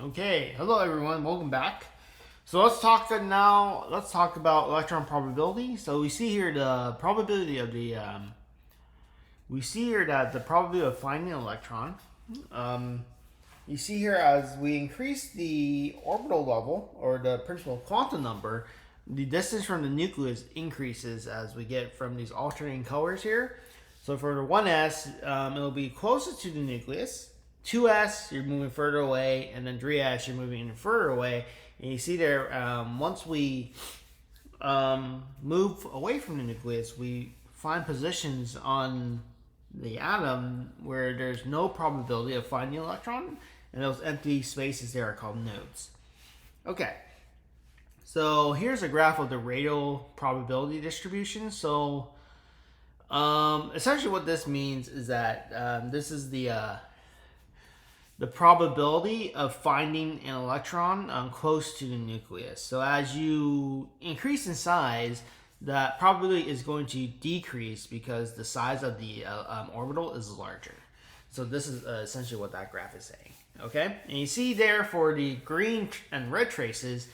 Okay, hello everyone, welcome back. So let's talk about electron probability. So we see here the probability of we see here that the probability of finding an electron. Um, you see here as we increase the orbital level or the principal quantum number, the distance from the nucleus increases as we get from these alternating colors here. So for the 1s, it'll be closest to the nucleus. 2s, you're moving further away, and then 3s, you're moving even further away. And you see there, once we move away from the nucleus, we find positions on the atom where there's no probability of finding an electron, and those empty spaces there are called nodes. Okay, so here's a graph of the radial probability distribution. So essentially what this means is that this is the probability of finding an electron close to the nucleus. So as you increase in size, that probability is going to decrease because the size of the orbital is larger. So this is essentially what that graph is saying. Okay, and you see there for the green and red traces,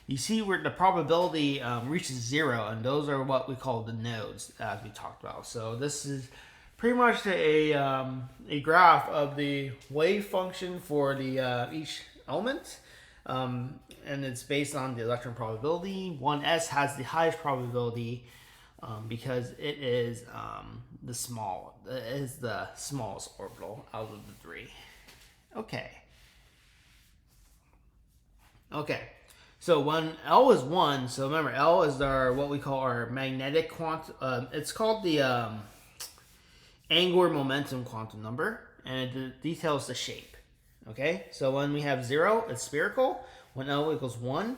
you see where the probability reaches 0, and those are what we call the nodes, as we talked about. So this is pretty much a graph of the wave function for the each element, and it's based on the electron probability. 1s has the highest probability because it is the smallest orbital out of the three. Okay. So when L is 1, so remember L is what we call our magnetic quantum. It's called the angular momentum quantum number, and it details the shape. Okay, so when we have 0, it's spherical. When L equals 1,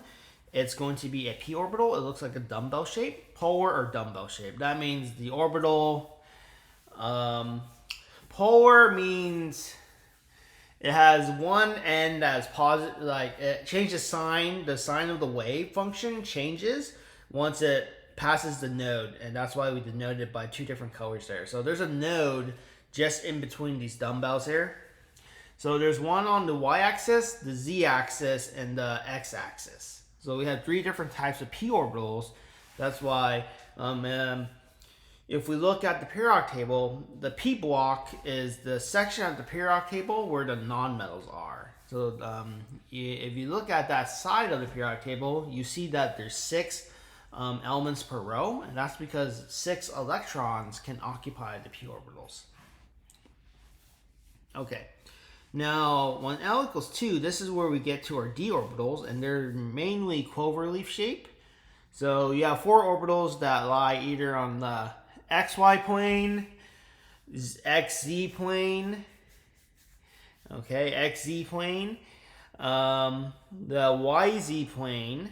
it's going to be a p orbital. It looks like a dumbbell shape, polar or dumbbell shape. That means the orbital. Polar means it has one end that's positive, like it changes sign. The sign of the wave function changes once it passes the node, and that's why we denoted it by two different colors there. So there's a node just in between these dumbbells here. So there's one on the y-axis, the z-axis, and the x-axis. So we have three different types of p orbitals. That's why if we look at the periodic table, the p block is the section of the periodic table where the nonmetals are. So if you look at that side of the periodic table, you see that there's 6 elements per row, and that's because 6 electrons can occupy the p orbitals. Okay, now when L equals 2, this is where we get to our d orbitals, and they're mainly cloverleaf shape. So you have 4 orbitals that lie either on the xy plane, xz plane, okay, xz plane, the yz plane.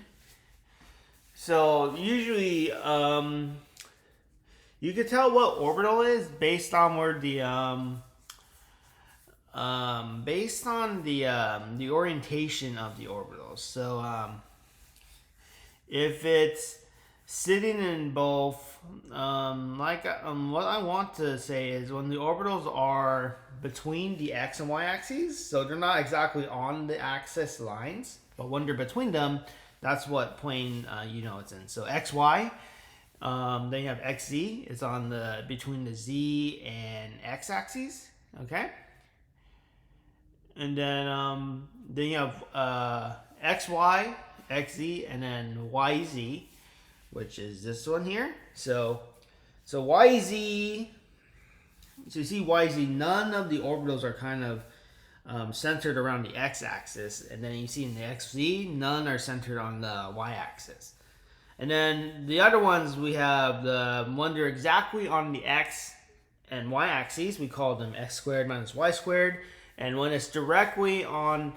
So usually you can tell what orbital is based on where the the orientation of the orbitals. So if it's sitting in both, what I want to say is when the orbitals are between the x and y axes, so they're not exactly on the axis lines, but when they're between them, that's what plane it's in. So xy, then you have xz, it's on the between the z and x axes, okay? And then you have xy, xz, and then yz, which is this one here. So yz, so you see yz, none of the orbitals are kind of centered around the x-axis, and then you see in the xz, none are centered on the y-axis. And then the other ones, we have the one they're exactly on the x and y-axes, we call them x squared minus y squared, and when it's directly on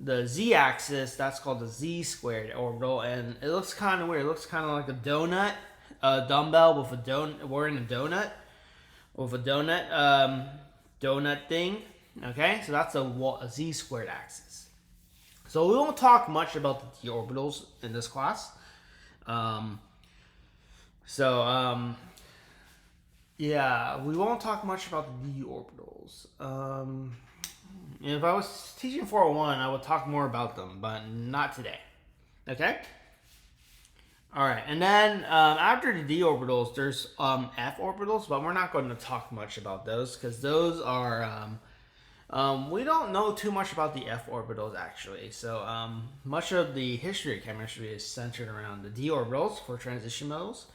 the z-axis, that's called the z-squared orbital, and it looks kind of weird. It looks kind of like a donut, a dumbbell with a donut. We're in a donut with a donut thing. Okay, so that's a z-squared axis. So we won't talk much about the d orbitals in this class. Yeah, we won't talk much about the d orbitals. If I was teaching 401, I would talk more about them, but not today. Okay? All right, and then after the d orbitals, there's f orbitals, but we're not going to talk much about those because those are we don't know too much about the f orbitals actually. So much of the history of chemistry is centered around the d orbitals for transition metals,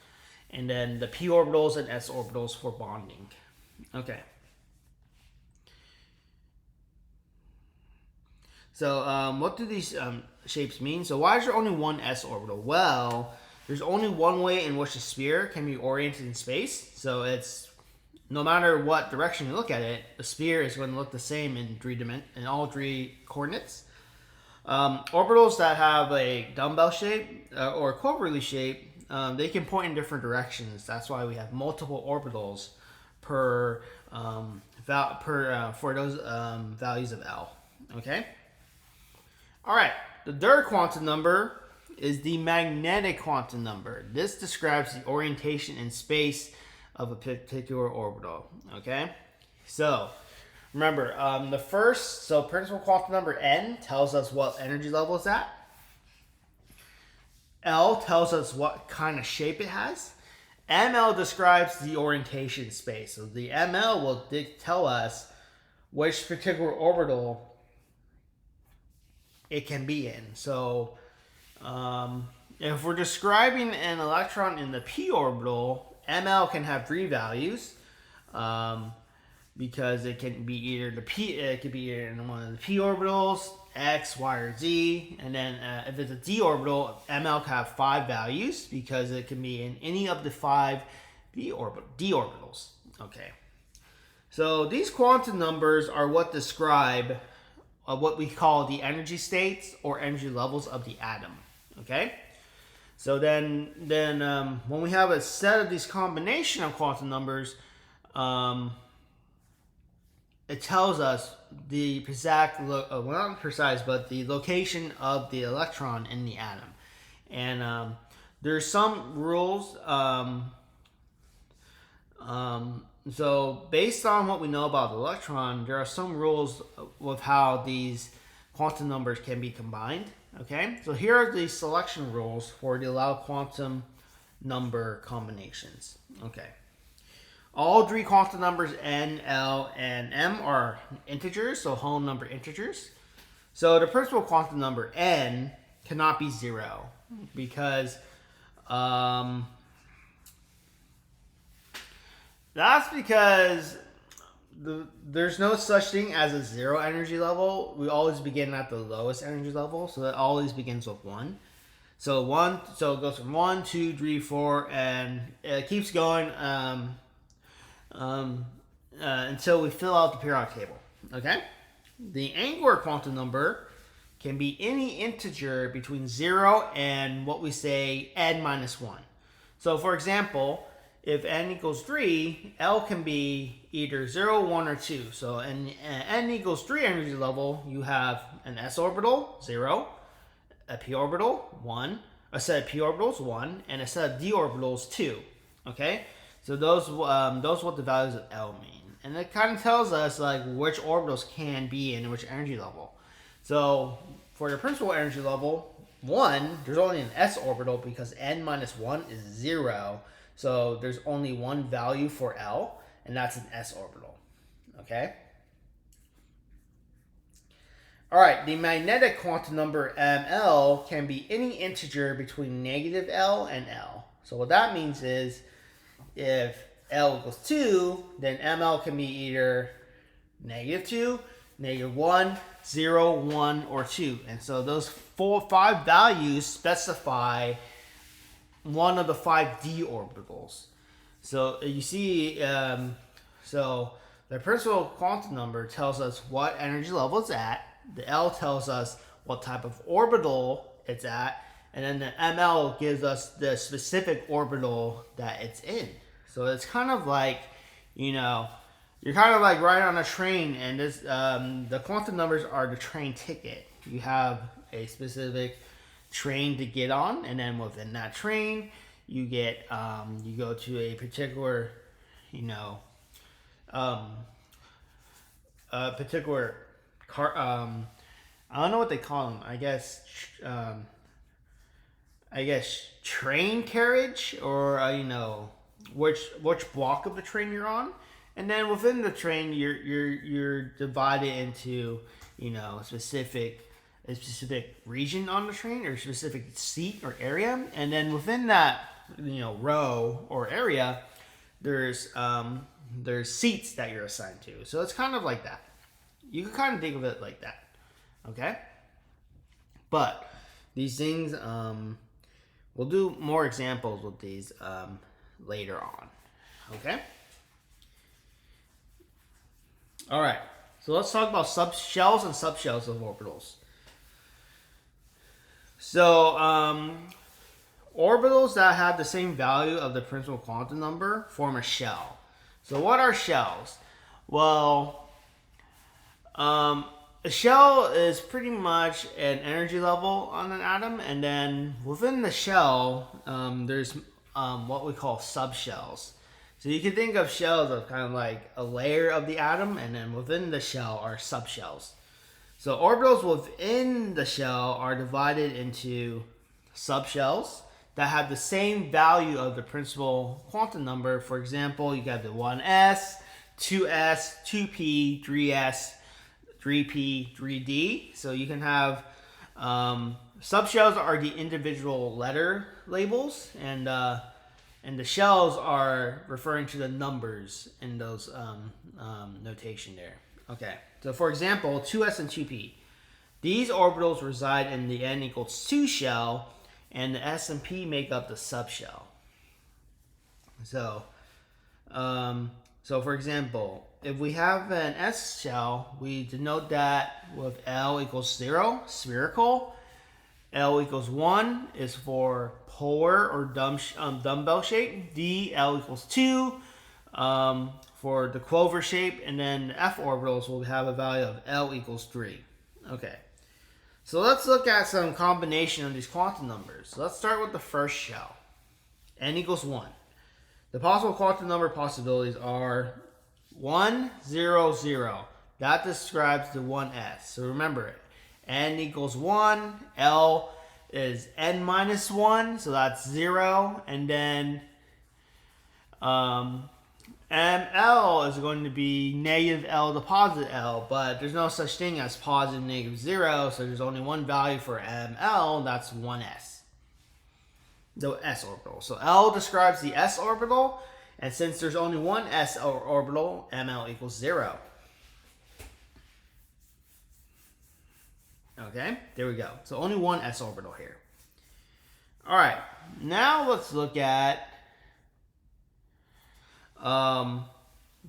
and then the p orbitals and s orbitals for bonding. Okay. So what do these shapes mean? So why is there only one s orbital? Well, there's only one way in which a sphere can be oriented in space. So it's no matter what direction you look at it, the sphere is going to look the same in all three coordinates. Orbitals that have a dumbbell shape or a cloverleaf shape, they can point in different directions. That's why we have multiple orbitals for those values of L. Okay. All right. The third quantum number is the magnetic quantum number. This describes the orientation in space of a particular orbital. Okay, so remember principal quantum number n tells us what energy level it's at. L tells us what kind of shape it has. ML describes the orientation space. So the ML will tell us which particular orbital it can be in. So if we're describing an electron in the p orbital, ML can have three values because it can be either it could be either in one of the p orbitals, x, y, or z, and then if it's a d orbital, ML can have five values because it can be in any of the five d orbitals. Okay, so these quantum numbers are what describe what we call the energy states or energy levels of the atom. Okay. So then when we have a set of these combination of quantum numbers, it tells us the exact, well, not precise, but the location of the electron in the atom. And there's some rules. So based on what we know about the electron, there are some rules with how these quantum numbers can be combined. Okay, so here are the selection rules for the allowed quantum number combinations. Okay, all three quantum numbers n, l, and m are integers, so whole number integers. So the principal quantum number n cannot be 0 because that's because there's no such thing as a 0 energy level. We always begin at the lowest energy level, so that always begins with 1. So it goes from 1, 2, 3, 4, and it keeps going until we fill out the periodic table. Okay? The angular quantum number can be any integer between 0 and what we say n minus 1. So for example, if n equals 3, L can be either 0, 1, or 2. So in n equals 3 energy level, you have an s orbital, 0, a p orbital, 1, a set of p orbitals, 1, and a set of d orbitals, 2. Okay? So those what the values of L mean. And it kind of tells us like which orbitals can be in which energy level. So for the principal energy level, 1, there's only an s orbital because n minus 1 is 0. So there's only one value for L, and that's an s orbital. Okay? All right, the magnetic quantum number ML can be any integer between negative L and L. So what that means is if L equals 2, then ML can be either negative 2, negative 1, 0, 1, or 2. And so those 5 values specify one of the 5 d orbitals. So you see, so the principal quantum number tells us what energy level it's at. The L tells us what type of orbital it's at. And then the ML gives us the specific orbital that it's in. So it's kind of like, you're kind of like riding on a train, and this the quantum numbers are the train ticket. You have a specific train to get on, and then within that train you get you go to a particular particular I don't know what they call them. I guess train carriage, or you know, which block of the train you're on, and then within the train you're divided into, you know, a specific region on the train or a specific seat or area, and then within that, you know, row or area, there's seats that you're assigned to. So it's kind of like that. You can kind of think of it like that. Okay? But these things, we'll do more examples with these later on. Okay? All right. So let's talk about shells and subshells of orbitals. So orbitals that have the same value of the principal quantum number form a shell. So what are shells? Well, a shell is pretty much an energy level on an atom, and then within the shell, there's what we call subshells. So you can think of shells as kind of like a layer of the atom, and then within the shell are subshells. So orbitals within the shell are divided into subshells that have the same value of the principal quantum number. For example, you got the 1s, 2s, 2p, 3s, 3p, 3d. So you can have subshells are the individual letter labels, and the shells are referring to the numbers in those notation there. Okay, so for example, 2s and 2p. These orbitals reside in the n equals 2 shell, and the s and p make up the subshell. So, for example, if we have an s shell, we denote that with L equals 0, spherical. L equals 1 is for polar or dumbbell shape. D, L equals 2 for the clover shape. And then the f orbitals will have a value of L equals 3. Okay. So let's look at some combination of these quantum numbers. So let's start with the first shell. N equals 1. The possible quantum number possibilities are 1, 0, 0. That describes the 1s. So remember it. N equals 1. L is n minus 1. So that's 0. And then ML is going to be negative L to positive L. But there's no such thing as positive, negative, 0. So there's only one value for ML. That's 1s. The s orbital. So L describes the s orbital, and since there's only one s orbital, ML equals 0. Okay, there we go. So only one s orbital here. All right, now let's look at the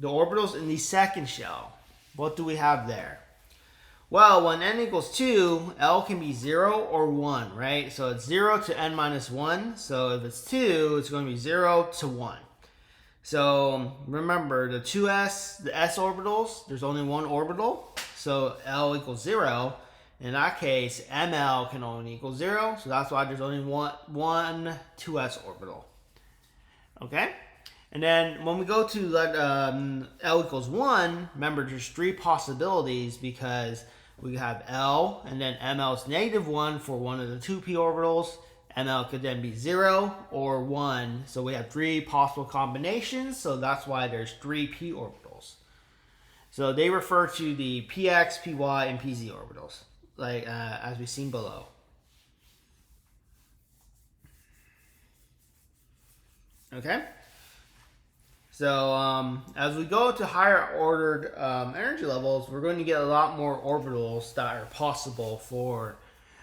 orbitals in the second shell. What do we have there? Well, when n equals 2, L can be 0 or 1, right? So it's 0 to n minus 1. So if it's 2, it's going to be 0 to 1. So remember, the 2s, the s orbitals, there's only one orbital. So L equals 0. In that case, ML can only equal 0. So that's why there's only one 2s orbital. Okay? And then when we go to let L equals 1, remember there's three possibilities because we have L and then ML is negative 1 for one of the 2p orbitals. ML could then be 0 or 1. So we have three possible combinations. So that's why there's three p orbitals. So they refer to the px, py, and pz orbitals, like as we've seen below. Okay? So as we go to higher ordered energy levels, we're going to get a lot more orbitals that are possible for.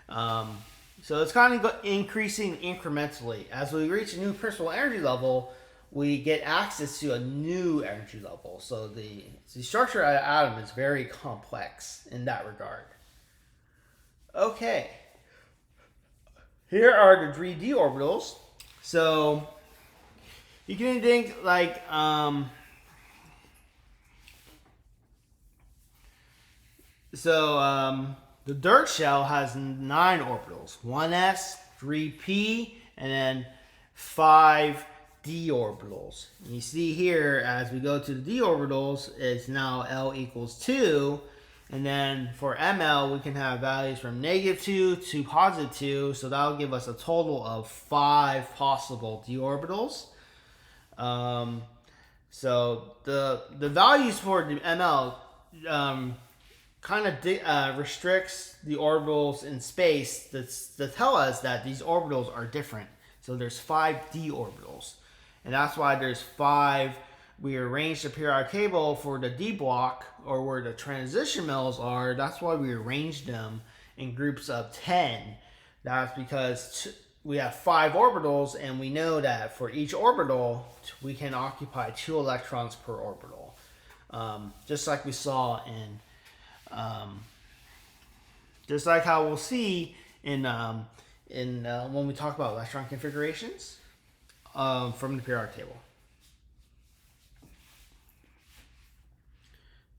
So it's kind of increasing incrementally. As we reach a new principal energy level, we get access to a new energy level. So the structure of the atom is very complex in that regard. Okay. Here are the 3d orbitals. So you can think like the dirt shell has 9 orbitals, 1s, 3p, and then 5 d orbitals. And you see here as we go to the d orbitals, it's now L equals 2, And then for ML, we can have values from -2 to +2. So that'll give us a total of 5 possible d orbitals. So the values for the ML kind of restricts the orbitals in space to tell us that these orbitals are different. So there's 5 d orbitals. And that's why there's 5. We arranged the periodic table for the d block, or where the transition metals are. That's why we arranged them in groups of 10. That's because we have 5 orbitals, and we know that for each orbital, we can occupy 2 electrons per orbital. Just like we saw in, just like how we'll see in when we talk about electron configurations from the periodic table.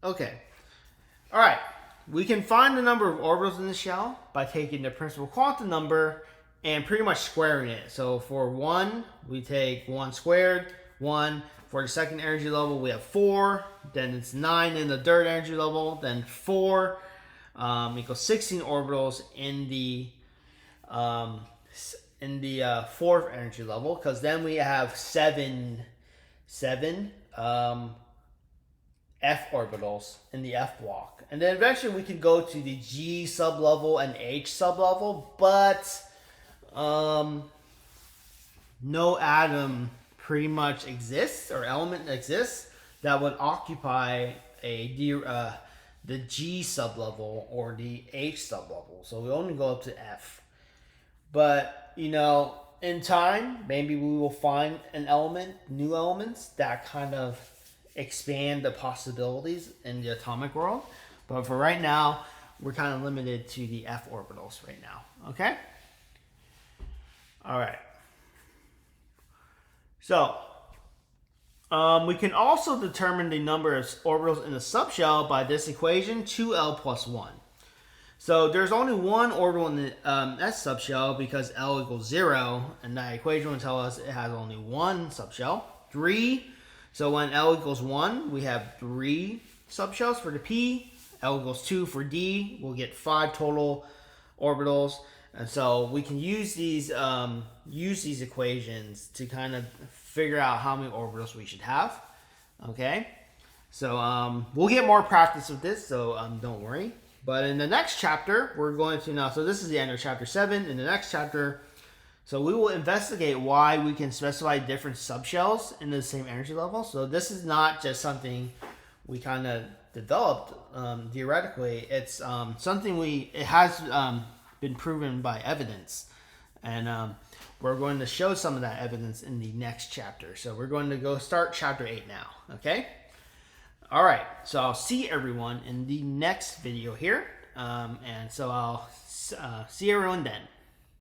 Okay. All right. We can find the number of orbitals in the shell by taking the principal quantum number and pretty much squaring it. So for 1, we take 1 squared. 1 for the second energy level, we have 4. Then it's 9 in the third energy level. Then 4 equals 16 orbitals in the fourth energy level, because then we have 7 f orbitals in the f block. And then eventually we can go to the G sublevel and H sublevel, but no atom pretty much exists, or element exists, that would occupy the G sublevel or the H sublevel. So we only go up to F. But, you know, in time, maybe we will find an element, new elements that kind of expand the possibilities in the atomic world. But for right now, we're kind of limited to the f orbitals right now. Okay? All right. So, we can also determine the number of orbitals in the subshell by this equation, 2L plus 1. So there's only one orbital in the S subshell because L equals 0, and that equation will tell us it has only one subshell. 3. So when L equals 1, we have 3 subshells for the P. L equals 2 for D. We'll get 5 total orbitals. And so we can use these equations to kind of figure out how many orbitals we should have. Okay? So we'll get more practice with this, so don't worry. But in the next chapter, we're going to now, so this is the end of chapter 7. In the next chapter, so we will investigate why we can specify different subshells in the same energy level. So this is not just something we kind of developed theoretically. It's something it has been proven by evidence. And we're going to show some of that evidence in the next chapter. So we're going to go start chapter 8 now, okay? All right, so I'll see everyone in the next video here. And so I'll see everyone then.